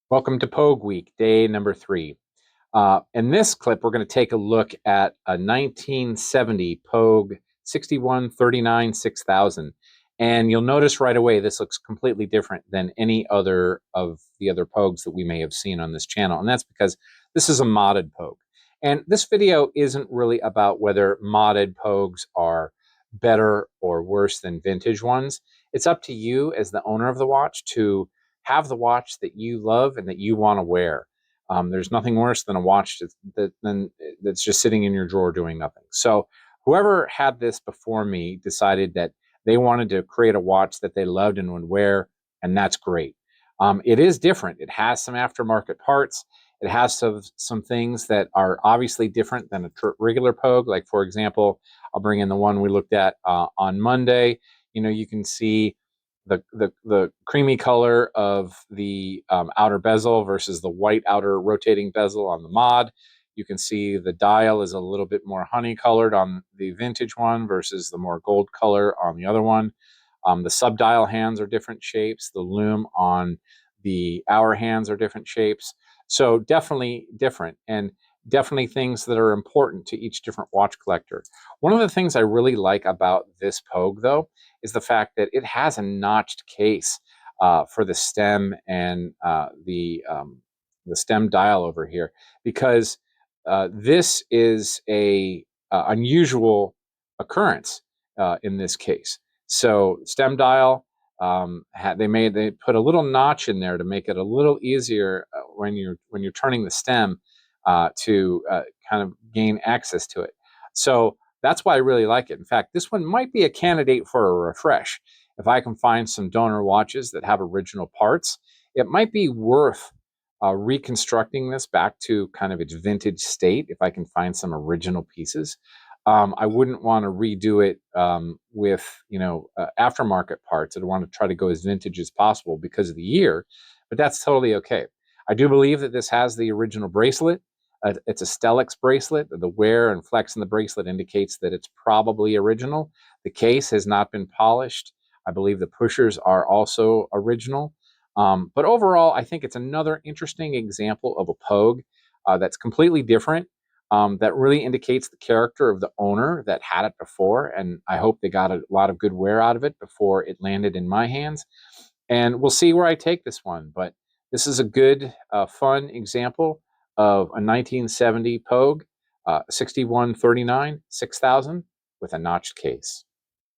Welcome to Pogue Week, day number 3. In this clip, we're going to take a look at a 1970 Pogue 6139 6000. And you'll notice right away this looks completely different than any other of the other Pogues that we may have seen on this channel. And that's because this is a modded Pogue. And this video isn't really about whether modded Pogues are better or worse than vintage ones. It's up to you as the owner of the watch to have the watch that you love and that you want to wear. There's nothing worse than a watch that's just sitting in your drawer doing nothing. So whoever had this before me decided that they wanted to create a watch that they loved and would wear, and that's great. It is different. It has some aftermarket parts. It has some things that are obviously different than a regular Pogue. Like, for example, I'll bring in the one we looked at on Monday. You can see the creamy color of the outer bezel versus the white outer rotating bezel on the mod. You can see the dial is a little bit more honey colored on the vintage one versus the more gold color on the other one. The subdial hands are different shapes. The lume on the hour hands are different shapes. So definitely different, and definitely things that are important to each different watch collector. One of the things I really like about this Pogue, though, is the fact that it has a notched case for the stem and the stem dial over here, because this is a unusual occurrence in this case. So stem dial, they put a little notch in there to make it a little easier when you're turning the stem to kind of gain access to it. So that's why I really like it. In fact, this one might be a candidate for a refresh. If I can find some donor watches that have original parts, it might be worth reconstructing this back to kind of its vintage state if I can find some original pieces. I wouldn't want to redo it with aftermarket parts. I'd want to try to go as vintage as possible because of the year, but that's totally okay. I do believe that this has the original bracelet. It's a Stellix bracelet. The wear and flex in the bracelet indicates that it's probably original. The case has not been polished. I believe the pushers are also original. But overall, I think it's another interesting example of a Pogue that's completely different, that really indicates the character of the owner that had it before. And I hope they got a lot of good wear out of it before it landed in my hands. And we'll see where I take this one. But this is a good, fun example of a 1970 Pogue 6139 6000 with a notched case.